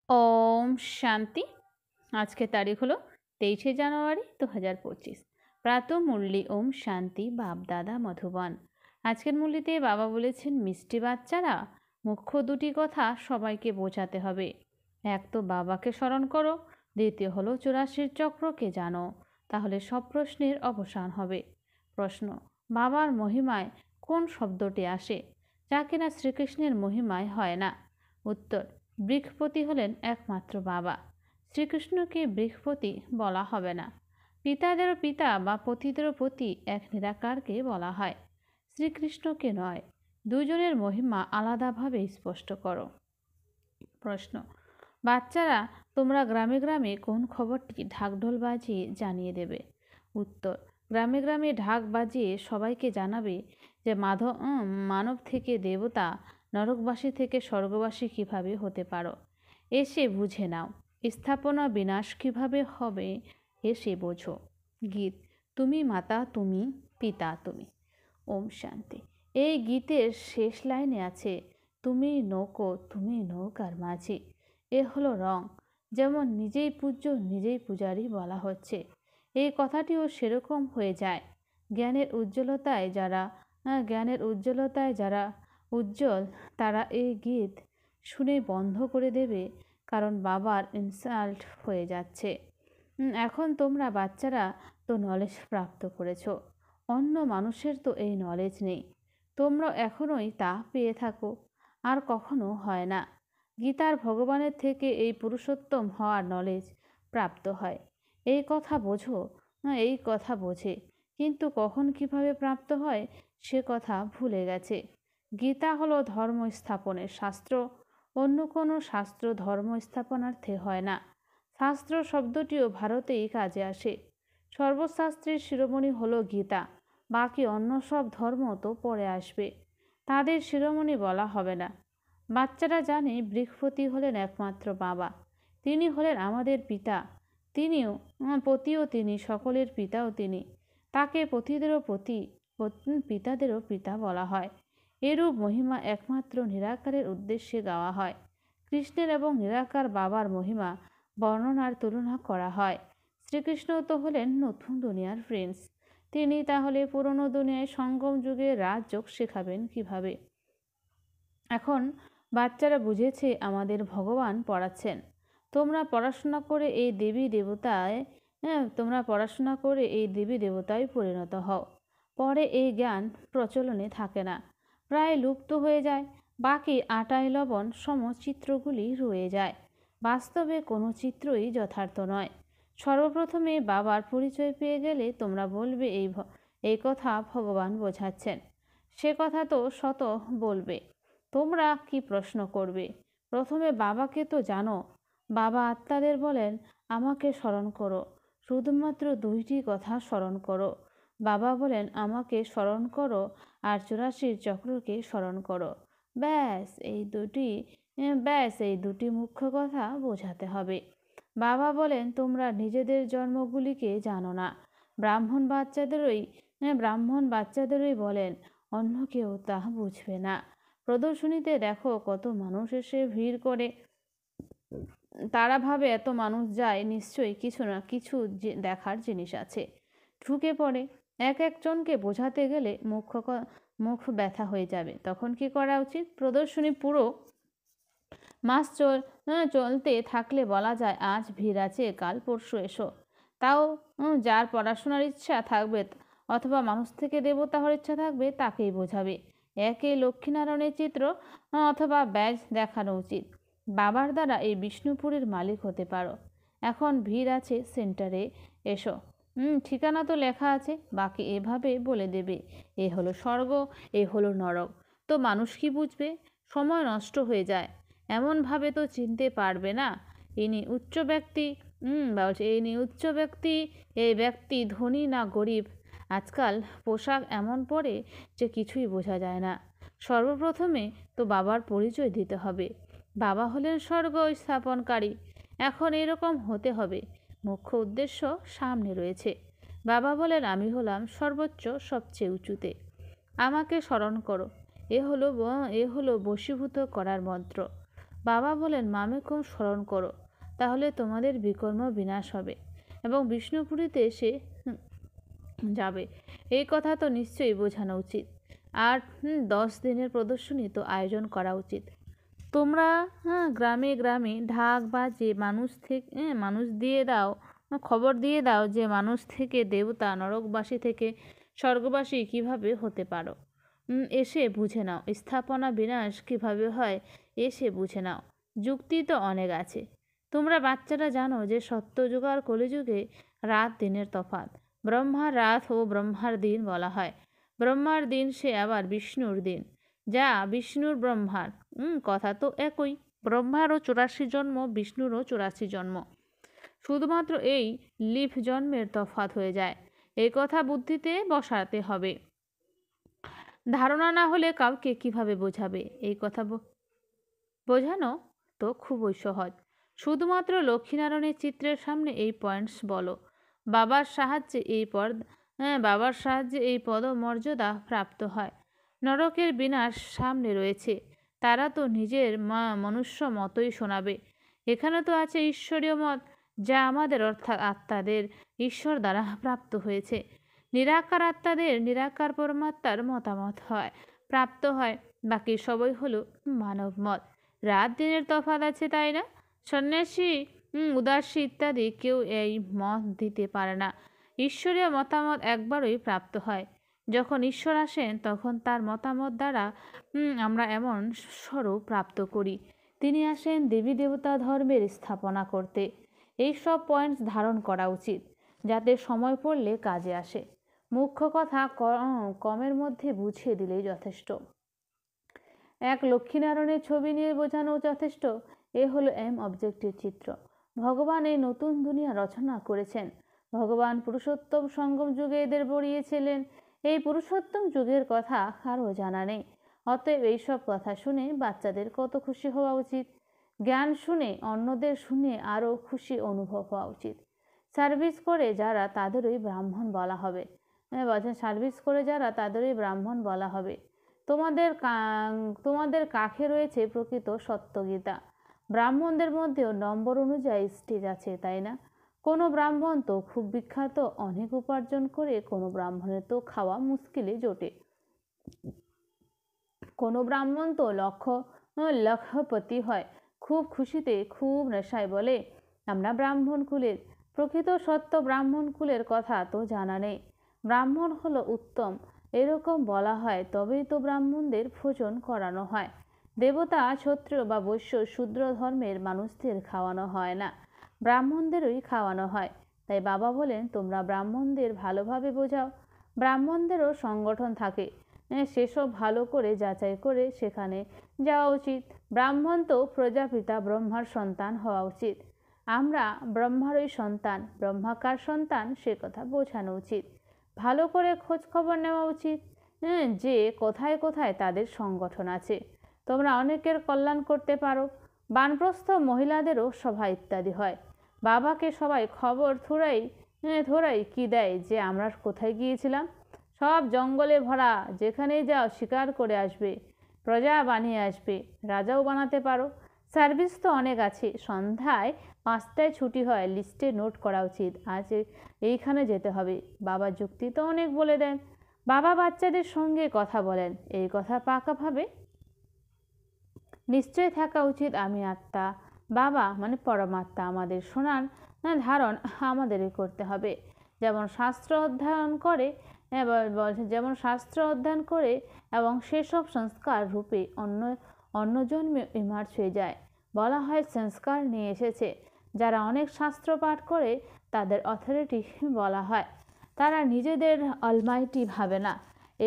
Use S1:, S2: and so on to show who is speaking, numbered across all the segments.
S1: ওম শান্তি। আজকের তারিখ হলো 23শে জানুয়ারি 2025। প্রাত মুরলি ওম শান্তি বাপ-দাদা মধুবন। আজকের মুরলিতে বাবা বলেছেন, মিষ্টি বাচ্চারা, মুখ্য দুটি কথা সবাইকে বোঝাতে হবে। এক তো বাবাকে স্মরণ করো, দ্বিতীয় হলো 84 চক্রকে জানো, তাহলে সব প্রশ্নের অবসান হবে। প্রশ্ন: বাবার মহিমায় কোন শব্দটি আসে যা কিনা শ্রীকৃষ্ণের মহিমায় হয় না? উত্তর: বৃহস্পতি হলেন একমাত্র বাবা। শ্রীকৃষ্ণকে বৃহস্পতি বলা হবে না। পিতাদেরও পিতা বা পতিদেরও পতি এক নিরাকারকে বলা হয়, শ্রীকৃষ্ণকে নয়। দুজনের মহিমা আলাদাভাবে স্পষ্ট করো। প্রশ্ন: বাচ্চারা, তোমরা গ্রামে গ্রামে কোন খবরটি ঢাকঢোল বাজিয়ে জানিয়ে দেবে? উত্তর: গ্রামে গ্রামে ঢাক বাজিয়ে সবাইকে জানাবে যে মানব থেকে দেবতা, নরকবাসী থেকে স্বর্গবাসী কিভাবে হতে পারো, এসে বুঝে নাও। স্থাপনা বিনাশ কিভাবে হবে, এসে বোঝো। গীত: তুমি মাতা, তুমি পিতা, তুমি। ওম শান্তি। এই গীতের শেষ লাইনে আছে, তুমি নৌকো, তুমি নৌকার মাঝি। এ হলো রং। যেমন নিজেই পূজ্য, নিজেই পূজারী বলা হচ্ছে, এই কথাটিও সেরকম হয়ে যায়। জ্ঞানের উজ্জ্বলতায় যারা উজ্জ্বল, তারা এই গীত শুনে বন্ধ করে দেবে, কারণ বাবার ইনসাল্ট হয়ে যাচ্ছে। এখন তোমরা বাচ্চারা তো নলেজ প্রাপ্ত করেছো, অন্য মানুষের তো এই নলেজ নেই। তোমরা এখনোই তা পেয়ে থাকো, আর কখনো হয় না। গীতার ভগবানের থেকে এই পুরুষোত্তম হওয়ার নলেজ প্রাপ্ত হয়। এই কথা বোঝে, কিন্তু কখন কিভাবে প্রাপ্ত হয় সে কথা ভুলে গেছে। গীতা হলো ধর্ম স্থাপনের শাস্ত্র, অন্য কোনো শাস্ত্র ধর্ম স্থাপনার্থে হয় না। শাস্ত্র শব্দটিও ভারতেই কাজে আসে। সর্বশাস্ত্রের শিরোমণি হলো গীতা, বাকি অন্য সব ধর্ম তো পরে আসবে, তাদের শিরোমণি বলা হবে না। বাচ্চারা জানে বৃহস্পতি হলেন একমাত্র বাবা, তিনি হলেন আমাদের পিতা, পতিও তিনি, সকলের পিতাও তিনি। তাকে পতিদেরও পতি, পিতাদেরও পিতা বলা হয়। এরূপ মহিমা একমাত্র নিরাকারের উদ্দেশ্যে গাওয়া হয়। কৃষ্ণের এবং নিরাকার বাবার মহিমা বর্ণনার তুলনা করা হয়। শ্রীকৃষ্ণ তো হলেন নতুন দুনিয়ার প্রিন্স, তিনি তাহলে পুরনো দুনিয়ায় সঙ্গম যুগে রাজযোগ শেখাবেন কিভাবে? এখন বাচ্চারা বুঝেছে আমাদের ভগবান পড়াচ্ছেন। তোমরা পড়াশোনা করে এই দেবী দেবতায় পরিণত হও। পরে এই জ্ঞান প্রচলনে থাকে না, প্রায় লুপ্ত হয়ে যায়। বাকি আটাই লবণ সম চিত্রগুলি রয়ে যায়। বাস্তবে কোনো চিত্রই যথার্থ নয়। সর্বপ্রথমে বাবার পরিচয় পেয়ে গেলে তোমরা বলবে এই কথা ভগবান বোঝাচ্ছেন। সে কথা তো শত বলবে। তোমরা কি প্রশ্ন করবে? প্রথমে বাবাকে তো জানো। বাবা আত্মাদের বলেন, আমাকে স্মরণ করো, শুধুমাত্র দুইটি কথা স্মরণ করো। বাবা বলেন, আমাকে স্মরণ করো আর 84 চক্রকে স্মরণ করো। ব্যাস এই দুটি মুখ্য কথা বোঝাতে হবে। বাবা বলেন, তোমরা নিজেদের জন্মগুলিকে জানো না। ব্রাহ্মণ বাচ্চাদেরই বলেন, অন্য কেউ তা বুঝবে না। প্রদর্শনীতে দেখো কত মানুষ এসে ভিড় করে, তারা ভাবে এত মানুষ যায়, নিশ্চয়ই কিছু না কিছু দেখার জিনিস আছে। ঢুকে পড়ে। একজনকে বোঝাতে গেলে মুখ ব্যথা হয়ে যাবে, তখন কি করা উচিত? প্রদর্শনী পুরো মাস চলতে থাকলে বলা যায়, আজ ভিড় আছে, কাল পরশু এসো। তাও যার পড়াশোনার ইচ্ছা থাকবে অথবা মানুষ থেকে দেবতা হওয়ার ইচ্ছা থাকবে, তাকেই বোঝাবে। একে লক্ষ্মীনারায়ণের চিত্র অথবা ব্যাজ দেখানো উচিত। বাবার দ্বারা এই বিষ্ণুপুরের মালিক হতে পারো। এখন ভিড় আছে, সেন্টারে এসো। ঠিকানা তো লেখা আছে, বাকি এভাবে বলে দেবে, এ হলো স্বর্গ, এ হলো নরক। তো মানুষ কি বুঝবে? সময় নষ্ট হয়ে যায়। এমনভাবে তো চিনতে পারবে না ইনি উচ্চ ব্যক্তি, এই ব্যক্তি ধনী না গরিব। আজকাল পোশাক এমন পরে যে কিছুই বোঝা যায় না। সর্বপ্রথমে তো বাবার পরিচয় দিতে হবে। বাবা হলেন স্বর্গ স্থাপনকারী। এখন এরকম হতে হবে। মুখ্য উদ্দেশ্য সামনে রয়েছে। বাবা বলেন, আমি হলাম সর্বোচ্চ, সবচেয়ে উঁচুতে, আমাকে স্মরণ করো। এ হলো বশীভূত করার মন্ত্র। বাবা বলেন মামেকম স্মরণ করো, তাহলে তোমাদের বিকর্ম বিনাশ হবে এবং বিষ্ণুপুরীতে এসে যাবে। এই কথা তো নিশ্চয়ই বোঝানো উচিত। আর 10 দিনের প্রদর্শনী তো আয়োজন করা উচিত। তোমরা গ্রামে গ্রামে ঢাক বাজে মানুষ দিয়ে দাও, খবর দিয়ে দাও যে মানুষ থেকে দেবতা, নরকবাসী থেকে স্বর্গবাসী কিভাবে হতে পারো। এসে বুঝে নাও স্থাপনা বিনাশ কিভাবে হয়, এসে বুঝে নাও। যুক্তি তো অনেক আছে। তোমরা বাচ্চারা জানো যে সত্যযুগ আর কলিযুগে রাত দিনের তফাৎ। ব্রহ্মার রাত ও ব্রহ্মার দিন বলা হয়। ব্রহ্মার দিন সে আবার বিষ্ণুর দিন, যা বিষ্ণুর ব্রহ্মার। কথা তো একই। ব্রহ্মারও 84 জন্ম, বিষ্ণুরও 84 জন্ম। শুধুমাত্র এই লিফ জন্মের তফাৎ হয়ে যায়। এই কথা বুদ্ধিতে বসাতে হবে। ধারণা না হলে কাউকে কিভাবে বোঝাবে? এই কথা বোঝানো তো খুবই সহজ। শুধুমাত্র লক্ষ্মীনারায়ণের চিত্রের সামনে এই পয়েন্টস বলো। বাবার সাহায্যে এই পদ মর্যাদা প্রাপ্ত হয়। নরকের বিনাশ সামনে রয়েছে, তারা তো নিজের মনুষ্য মতই শোনাবে। এখানে তো আছে ঈশ্বরীয় মত, যা আমাদের অর্থাৎ আত্মাদের ঈশ্বর দ্বারা প্রাপ্ত হয়েছে। নিরাকার আত্মাদের নিরাকার পরমাত্মার মতামত হয়, প্রাপ্ত হয়। বাকি সবই হলো মানব মত। রাত দিনের তফাৎ আছে, তাই না? সন্ন্যাসী, উদাসী ইত্যাদি কেউ এই মত দিতে পারে না। ঈশ্বরীয় মতামত একবারই প্রাপ্ত হয়। যখন ঈশ্বর আসেন তখন তার মতামত দ্বারা আমরা এমন স্বরূপ প্রাপ্ত করি। তিনি আসেন দেবী দেবতা ধর্মের স্থাপনা করতে। এই সব পয়েন্টস ধারণ করা উচিত, যাতে সময় পড়লে কাজে আসে। মুখ্য কথা কমের মধ্যে বুঝিয়ে দিলেই যথেষ্ট। এক লক্ষ্মীনারায়ণের ছবি নিয়ে বোঝানো যথেষ্ট। এ হলো অবজেক্টের চিত্র। ভগবান এই নতুন দুনিয়া রচনা করেছেন। ভগবান পুরুষোত্তম সঙ্গম যুগে এদের বড়িয়েছিলেন। এই পুরুষোত্তম যুগের কথা কারো জানা নেই। অতএব এইসব কথা শুনে বাচ্চাদের কত খুশি হওয়া উচিত। জ্ঞান শুনে অন্যদের শুনে আরও খুশি অনুভব হওয়া উচিত। সার্ভিস করে যারা তাদেরই ব্রাহ্মণ বলা হবে। বলছেন সার্ভিস করে যারা তাদেরই ব্রাহ্মণ বলা হবে। তোমাদের কাছে রয়েছে প্রকৃত সত্যগীতা। ব্রাহ্মণদের মধ্যেও নম্বর অনুযায়ী স্টেজ আছে, তাই না? কোনো ব্রাহ্মণ তো খুব বিখ্যাত, অনেক উপার্জন করে, কোনো ব্রাহ্মণের তো খাওয়া মুশকিলে জোটে। কোনো ব্রাহ্মণ তো লক্ষপতি হয়, খুব খুশিতে, খুব নেশায় বলে আমরা ব্রাহ্মণ কুলের। প্রকৃত সত্য ব্রাহ্মণ কুলের কথা তো জানা নেই। ব্রাহ্মণ হলো উত্তম, এরকম বলা হয়, তবেই তো ব্রাহ্মণদের ভোজন করানো হয়। দেবতা, ক্ষত্রিয় বা বৈশ্য, শূদ্র ধর্মের মানুষদের খাওয়ানো হয় না, ব্রাহ্মণদেরই খাওয়ানো হয়। তাই বাবা বলেন তোমরা ব্রাহ্মণদের ভালোভাবে বোঝাও। ব্রাহ্মণদেরও সংগঠন থাকে, সেসব ভালো করে যাচাই করে সেখানে যাওয়া উচিত। ব্রাহ্মণ তো প্রজাপিতা ব্রহ্মার সন্তান হওয়া উচিত। আমরা ব্রহ্মারই সন্তান, ব্রহ্মাকার সন্তান, সে কথা বোঝানো উচিত। ভালো করে খোঁজ খবর নেওয়া উচিত যে কোথায় কোথায় তাদের সংগঠন আছে। তোমরা অনেকের কল্যাণ করতে পারো। বানপ্রস্থ মহিলাদেরও সভা ইত্যাদি হয়। বাবাকে সবাই খবর থোড়াই কি দেয় যে আমরা কোথায় গিয়েছিলাম। সব জঙ্গলে ভরা, যেখানেই যাও শিকার করে আসবে, প্রজা বানিয়ে আসবে, রাজাও বানাতে পারো। সার্ভিস তো অনেক আছে। সন্ধ্যায় 5টায় ছুটি হয়, লিস্টে নোট করা উচিত আজ এইখানে যেতে হবে। বাবা যুক্তি তো অনেক বলে দেন। বাবা বাচ্চাদের সঙ্গে কথা বলেন, এই কথা পাকাভাবে নিশ্চয় থাকা উচিত। আমি আত্মা, বাবা মানে পরমাত্মা আমাদের শোনান, ধারণ আমাদেরই করতে হবে। যেমন শাস্ত্র অধ্যয়ন করে এবং সেসব সংস্কার রূপে অন্য জন্মে ইমার্জ হয়ে যায়। বলা হয় সংস্কার নিয়ে এসেছে। যারা অনেক শাস্ত্র পাঠ করে তাদের অথরিটি বলা হয়। তারা নিজেদের অলমাইটি ভাবে না।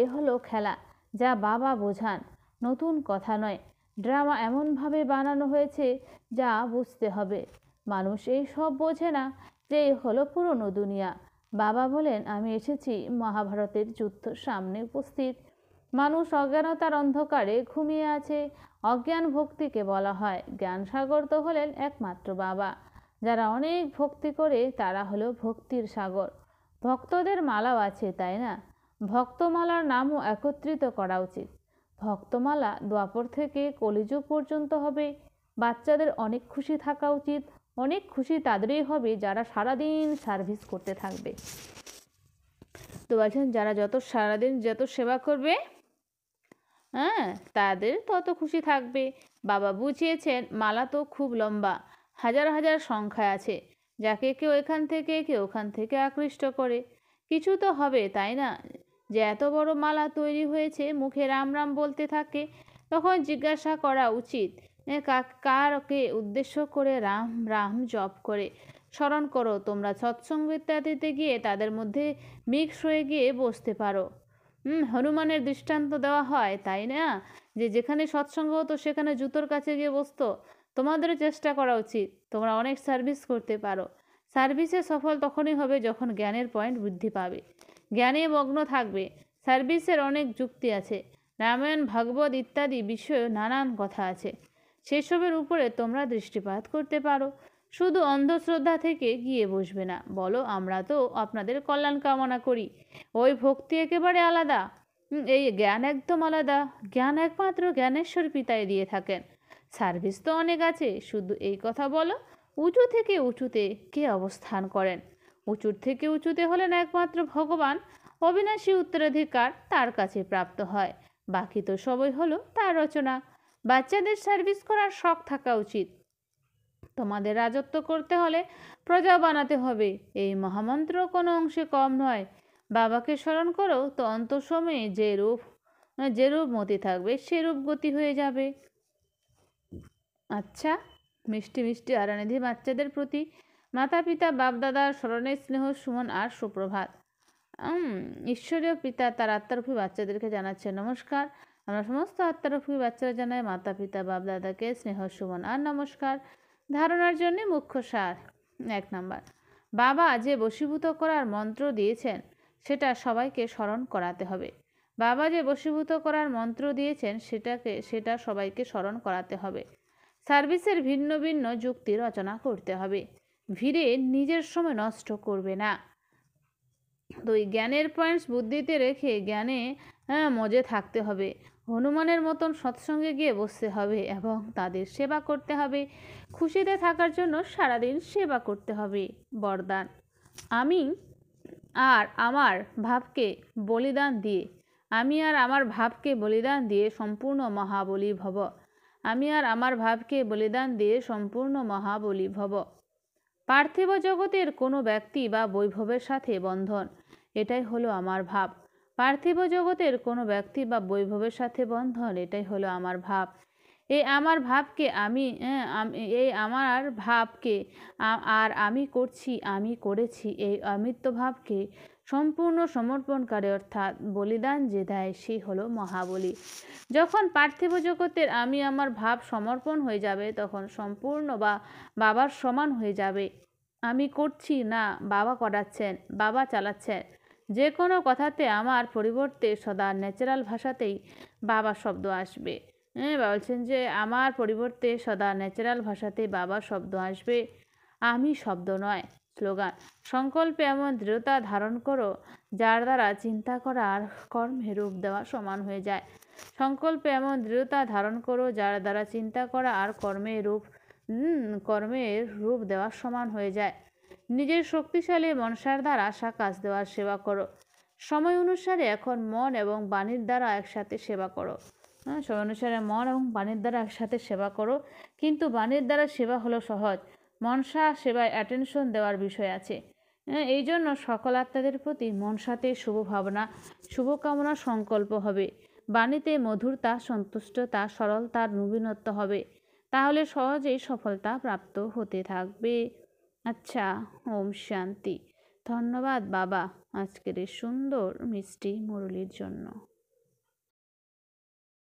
S1: এ হলো খেলা, যা বাবা বোঝান, নতুন কথা নয়। ড্রামা এমনভাবে বানানো হয়েছে যা বুঝতে হবে। মানুষ এই সব বোঝে না যে হলো পুরনো দুনিয়া। বাবা বলেন আমি এসেছি মহাভারতের যুদ্ধ সামনে উপস্থিত। মানুষ অজ্ঞানতার অন্ধকারে ঘুমিয়ে আছে। অজ্ঞান ভক্তিকে বলা হয়। জ্ঞান সাগর তো হলেন একমাত্র বাবা। যারা অনেক ভক্তি করে তারা হলো ভক্তির সাগর। ভক্তদের মালাও আছে, তাই না? ভক্তমালার নামও একত্রিত করা উচিত। ভক্তমালা দ্বাপর থেকে কলিযুগ পর্যন্ত হবে। বাচ্চাদের অনেক খুশি থাকা উচিত। অনেক খুশি তাদেরই হবে যারা সারাদিন সার্ভিস করতে থাকবে। তো বলছেন যারা সারাদিন যত সেবা করবে, হ্যাঁ, তাদের তত খুশি থাকবে। বাবা বুঝিয়েছেন মালা তো খুব লম্বা, হাজার হাজার সংখ্যায় আছে, যাকে কেউ এখান থেকে কেউ ওখান থেকে আকৃষ্ট করে। কিছু তো হবে, তাই না? যে এত বড় মালা তৈরি হয়েছে, মুখে রাম রাম বলতে থাকে, তখন জিজ্ঞাসা করা উচিত কারকে উদ্দেশ্য করে রাম রাম জপ করে স্মরণ করো। তোমরা সৎসঙ্গ ইত্যাদিতে গিয়ে তাদের মধ্যে মিক্স হয়ে গিয়ে বসতে পারো। হনুমানের দৃষ্টান্ত দেওয়া হয়, তাই না? যে যেখানে সৎসঙ্গ হতো সেখানে জুতোর কাছে গিয়ে বসতো। তোমাদেরও চেষ্টা করা উচিত, তোমরা অনেক সার্ভিস করতে পারো। সার্ভিসে সফল তখনই হবে যখন জ্ঞানের পয়েন্ট বৃদ্ধি পাবে, জ্ঞানে মগ্ন থাকবে। সার্ভিসের অনেক যুক্তি আছে, রামায়ণ ভাগবত ইত্যাদি বিষয়ে নানান কথা আছে, সেসবের উপরে তোমরা দৃষ্টিপাত করতে পারো। শুধু অন্ধশ্রদ্ধা থেকে গিয়ে বসবে না, বলো আমরা তো আপনাদের কল্যাণ কামনা করি। ওই ভক্তি একেবারে আলাদা, এই জ্ঞান একদম আলাদা। জ্ঞান একমাত্র জ্ঞানেশ্বর পিতাই দিয়ে থাকেন। সার্ভিস তো অনেক আছে, শুধু এই কথা বলো উঁচু থেকে উঁচুতে কে অবস্থান করেন। উঁচুর থেকে উঁচুতে হলেন একমাত্র ভগবান, অবিনাশী উত্তরাধিকার তার কাছে প্রাপ্ত হয়। বাকি তো সবই হলো তার রচনা। বাচ্চাদের সার্ভিস করার শখ থাকা উচিত। তোমাদের রাজত্ব করতে হলে প্রজা বানাতে হবে, এই মহামন্ত্র কোনো অংশে কম নয়। বাবাকে স্মরণ করো তো অন্তঃসময়ে যে রূপ মতি থাকবে সেরূপ গতি হয়ে যাবে। আচ্ছা, মিষ্টি মিষ্টি আরানিধি বাচ্চাদের প্রতি মাতা পিতা বাপদাদার স্মরণের স্নেহ সুমন আর সুপ্রভাত। ঈশ্বরীয় পিতা তার আত্মারূপী বাচ্চাদেরকে জানাচ্ছে নমস্কার। আমরা সমস্ত আত্মারূপী বাচ্চারা জানাই মাতা পিতা বাপদাদাকে স্নেহ সুমন আর নমস্কার। ধারণার জন্য মুখ্য সার। 1 নম্বর, বাবা যে বশীভূত করার মন্ত্র দিয়েছেন সেটা সবাইকে স্মরণ করাতে হবে। বাবা যে বশীভূত করার মন্ত্র দিয়েছেন সেটা সবাইকে স্মরণ করাতে হবে। সার্ভিসের ভিন্ন ভিন্ন যুক্তি রচনা করতে হবে। ভিড়ে নিজের সময় নষ্ট করবে না। তো এই জ্ঞানের পয়েন্টস বুদ্ধিতে রেখে জ্ঞানে মজে থাকতে হবে। হনুমানের মতন সৎসঙ্গে গিয়ে বসতে হবে এবং তাদের সেবা করতে হবে। খুশিতে থাকার জন্য সারাদিন সেবা করতে হবে। বরদান, আমি আর আমার ভাবকে বলিদান দিয়ে সম্পূর্ণ মহাবলী ভব। আমি আর আমার ভাবকে বলিদান দিয়ে সম্পূর্ণ মহাবলী ভব। পার্থিব জগতের কোনো ব্যক্তি বা বৈভবের সাথে বন্ধন, এটাই হলো আমার ভাব। পার্থিব জগতের কোনো ব্যক্তি বা বৈভবের সাথে বন্ধন, এটাই হলো আমার ভাব। এই আমার ভাবকে আর আমি করছি, আমি করেছি, এই অমৃত ভাবকে সম্পূর্ণ সমর্পণকারী অর্থাৎ বলিদান যে দেয় সেই হলো মহাবলী। যখন পার্থিব জগতের আমি আমার ভাব সমর্পণ হয়ে যাবে তখন সম্পূর্ণ বাবার সমান হয়ে যাবে। আমি করছি না, বাবা করাচ্ছেন, বাবা চালাচ্ছেন। যে কোনো কথাতে আমার পরিবর্তে সদা ন্যাচারাল ভাষাতেই বাবা শব্দ আসবে। বলছেন যে আমার পরিবর্তে সদা ন্যাচারাল ভাষাতে বাবা শব্দ আসবে, আমি শব্দ নয়। স্লোগান, সংকল্পে এমন দৃঢ়তা ধারণ করো যার দ্বারা চিন্তা করা আর কর্মে রূপ দেওয়া সমান হয়ে যায়। সংকল্পে এমন দৃঢ়তা ধারণ করো যার দ্বারা চিন্তা করা আর কর্মের রূপ দেওয়া সমান হয়ে যায়। নিজের শক্তিশালী মনসার দ্বারা আশা কাজ দেওয়ার সেবা করো। সময় অনুসারে এখন মন এবং বাণীর দ্বারা একসাথে সেবা করো। সময় অনুসারে মন এবং বাণীর দ্বারা একসাথে সেবা করো। কিন্তু বাণীর দ্বারা সেবা হলো সহজ, মনসা সেবায় অ্যাটেনশন দেওয়ার বিষয় আছে। এই জন্য সকল আত্মাদের প্রতি মনসাতে শুভ ভাবনা, শুভকামনা সংকল্প হবে। বাণীতে মধুরতা, সন্তুষ্টতা, সরলতার নবীনত্ব হবে। তাহলে সহজেই সফলতা প্রাপ্ত হতে থাকবে। আচ্ছা, ওম শান্তি। ধন্যবাদ বাবা আজকের এই সুন্দর মিষ্টি মুরলির জন্য।